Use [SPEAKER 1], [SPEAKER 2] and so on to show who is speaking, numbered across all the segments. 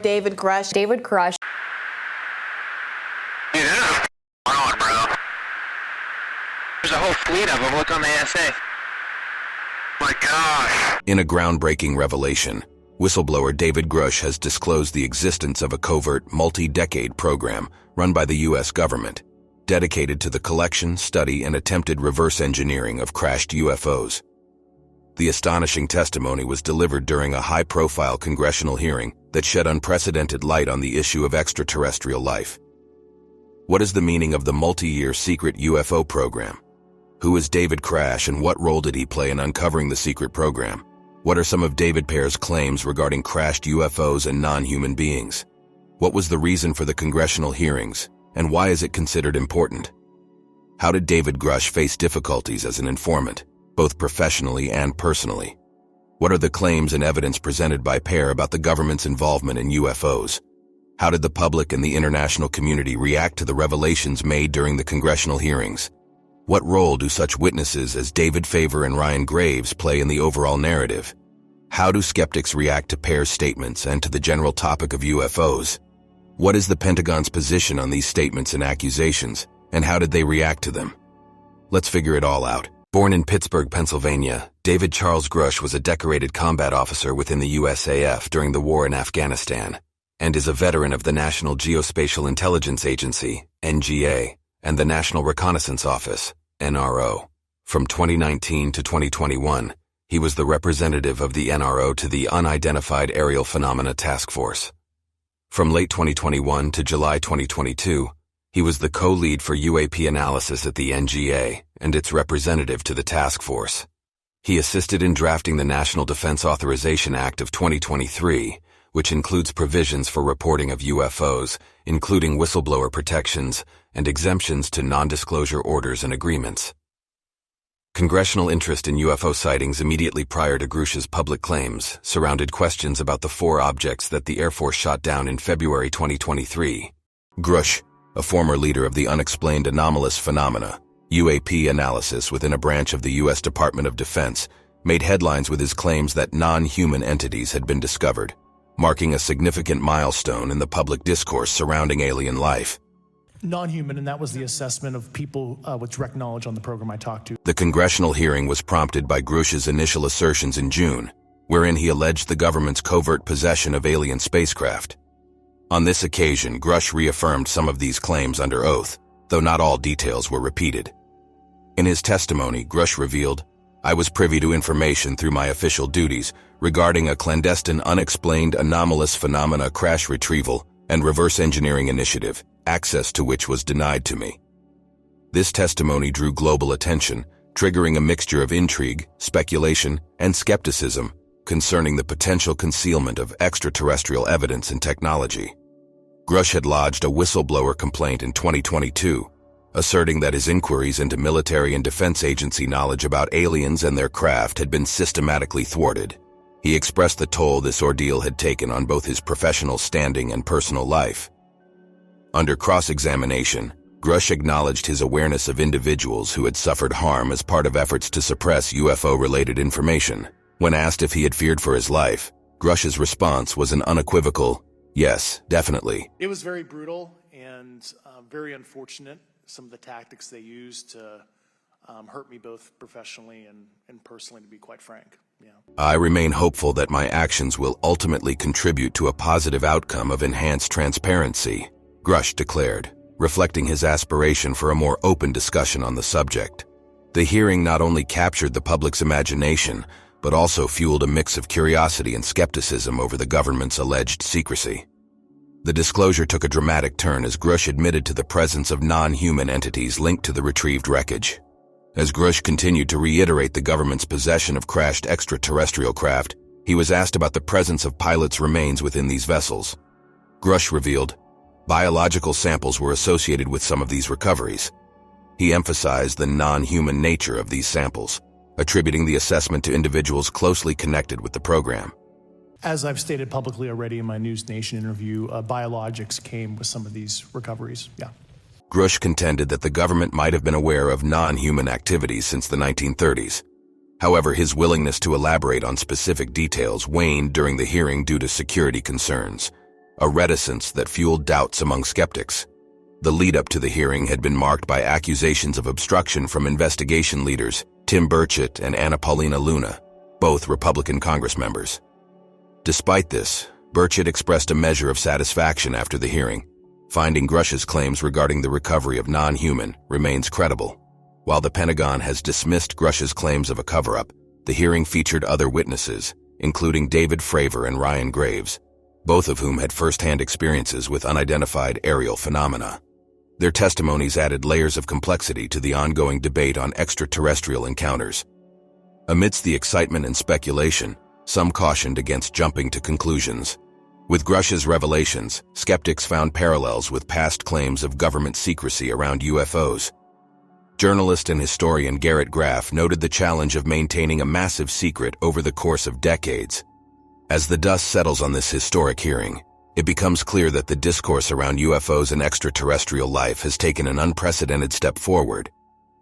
[SPEAKER 1] David Grusch.
[SPEAKER 2] David Grusch.
[SPEAKER 3] Dude, there's a on, bro. There's a whole fleet of them. Look on the ASA. My gosh.
[SPEAKER 4] In a groundbreaking revelation, whistleblower David Grusch has disclosed the existence of a covert, multi-decade program run by the U.S. government, dedicated to the collection, study, and attempted reverse engineering of crashed UFOs. The astonishing testimony was delivered during a high-profile congressional hearing that shed unprecedented light on the issue of extraterrestrial life. What is the meaning of the multi-year secret UFO program? Who is David Grusch and what role did he play in uncovering the secret program? What are some of David Grusch's claims regarding crashed UFOs and non-human beings? What was the reason for the congressional hearings, and why is it considered important? How did David Grusch face difficulties as an informant, both professionally and personally? What are the claims and evidence presented by Grusch about the government's involvement in UFOs? How did the public and the international community react to the revelations made during the congressional hearings? What role do such witnesses as David Faber and Ryan Graves play in the overall narrative? How do skeptics react to Grusch's statements and to the general topic of UFOs? What is the Pentagon's position on these statements and accusations, and how did they react to them? Let's figure it all out. Born in Pittsburgh, Pennsylvania, David Charles Grusch was a decorated combat officer within the USAF during the war in Afghanistan, and is a veteran of the National Geospatial Intelligence Agency, NGA, and the National Reconnaissance Office, NRO. From 2019 to 2021, he was the representative of the NRO to the Unidentified Aerial Phenomena Task Force. From late 2021 to July 2022, he was the co-lead for UAP analysis at the NGA and its representative to the task force. He assisted in drafting the National Defense Authorization Act of 2023, which includes provisions for reporting of UFOs, including whistleblower protections and exemptions to non-disclosure orders and agreements. Congressional interest in UFO sightings immediately prior to Grusch's public claims surrounded questions about the 4 objects that the Air Force shot down in February 2023. Grusch, a former leader of the Unexplained Anomalous Phenomena, UAP analysis within a branch of the U.S. Department of Defense, made headlines with his claims that non-human entities had been discovered, marking a significant milestone in the public discourse surrounding alien life.
[SPEAKER 5] Non-human, and that was the assessment of people with direct knowledge on the program I talked to.
[SPEAKER 4] The congressional hearing was prompted by Grusch's initial assertions in June, wherein he alleged the government's covert possession of alien spacecraft. On this occasion, Grusch reaffirmed some of these claims under oath, though not all details were repeated. In his testimony, Grusch revealed, "I was privy to information through my official duties regarding a clandestine unexplained anomalous phenomena crash retrieval and reverse engineering initiative, access to which was denied to me." This testimony drew global attention, triggering a mixture of intrigue, speculation, and skepticism concerning the potential concealment of extraterrestrial evidence and technology. Grusch had lodged a whistleblower complaint in 2022, asserting that his inquiries into military and defense agency knowledge about aliens and their craft had been systematically thwarted. He expressed the toll this ordeal had taken on both his professional standing and personal life. Under cross-examination, Grusch acknowledged his awareness of individuals who had suffered harm as part of efforts to suppress UFO-related information. When asked if he had feared for his life, Grusch's response was an unequivocal, "Yes, definitely."
[SPEAKER 5] It was very brutal and very unfortunate, some of the tactics they used to hurt me both professionally and personally, to be quite frank. Yeah.
[SPEAKER 4] "I remain hopeful that my actions will ultimately contribute to a positive outcome of enhanced transparency," Grusch declared, reflecting his aspiration for a more open discussion on the subject. The hearing not only captured the public's imagination, but also fueled a mix of curiosity and skepticism over the government's alleged secrecy. The disclosure took a dramatic turn as Grusch admitted to the presence of non-human entities linked to the retrieved wreckage. As Grusch continued to reiterate the government's possession of crashed extraterrestrial craft, he was asked about the presence of pilots' remains within these vessels. Grusch revealed, "Biological samples were associated with some of these recoveries." He emphasized the non-human nature of these samples, attributing the assessment to individuals closely connected with the program.
[SPEAKER 5] As I've stated publicly already in my News Nation interview, biologics came with some of these recoveries. Yeah.
[SPEAKER 4] Grusch contended that the government might have been aware of non-human activities since the 1930s. However, his willingness to elaborate on specific details waned during the hearing due to security concerns. a reticence that fueled doubts among skeptics. The lead-up to the hearing had been marked by accusations of obstruction from investigation leaders Tim Burchett and Anna Paulina Luna, both Republican Congress members. Despite this, Burchett expressed a measure of satisfaction after the hearing, finding Grusch's claims regarding the recovery of non-human remains credible. While the Pentagon has dismissed Grusch's claims of a cover-up, the hearing featured other witnesses, including David Fravor and Ryan Graves, both of whom had first-hand experiences with unidentified aerial phenomena. Their testimonies added layers of complexity to the ongoing debate on extraterrestrial encounters. Amidst the excitement and speculation, some cautioned against jumping to conclusions. With Grusch's revelations, skeptics found parallels with past claims of government secrecy around UFOs. Journalist and historian Garrett Graff noted the challenge of maintaining a massive secret over the course of decades. As the dust settles on this historic hearing, it becomes clear that the discourse around UFOs and extraterrestrial life has taken an unprecedented step forward,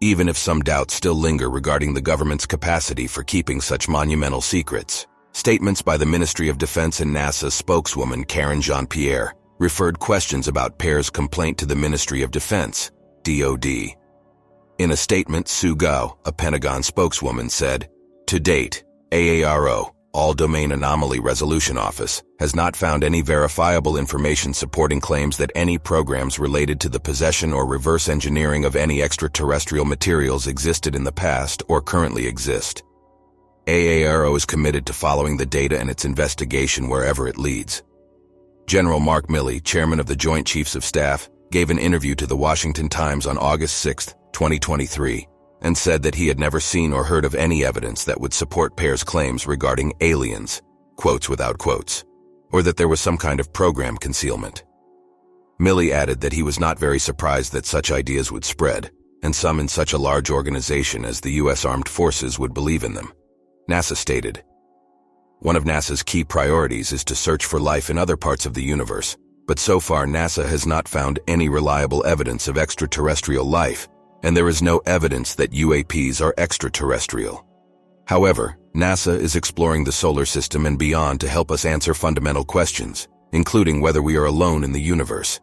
[SPEAKER 4] even if some doubts still linger regarding the government's capacity for keeping such monumental secrets. Statements by the Ministry of Defense and NASA spokeswoman Karen Jean-Pierre referred questions about PAIR's complaint to the Ministry of Defense, DoD. In a statement, Sue Gao, a Pentagon spokeswoman, said, "To date, AARO, All-Domain Anomaly Resolution Office, has not found any verifiable information supporting claims that any programs related to the possession or reverse engineering of any extraterrestrial materials existed in the past or currently exist. AARO is committed to following the data and its investigation wherever it leads." General Mark Milley, chairman of the Joint Chiefs of Staff, gave an interview to the Washington Times on August 6, 2023, and said that he had never seen or heard of any evidence that would support PAIR's claims regarding aliens, quotes without quotes, or that there was some kind of program concealment. Milley added that he was not very surprised that such ideas would spread, and some in such a large organization as the U.S. Armed Forces would believe in them. NASA stated, "One of NASA's key priorities is to search for life in other parts of the universe, but so far NASA has not found any reliable evidence of extraterrestrial life, and there is no evidence that UAPs are extraterrestrial. However, NASA is exploring the solar system and beyond to help us answer fundamental questions, including whether we are alone in the universe.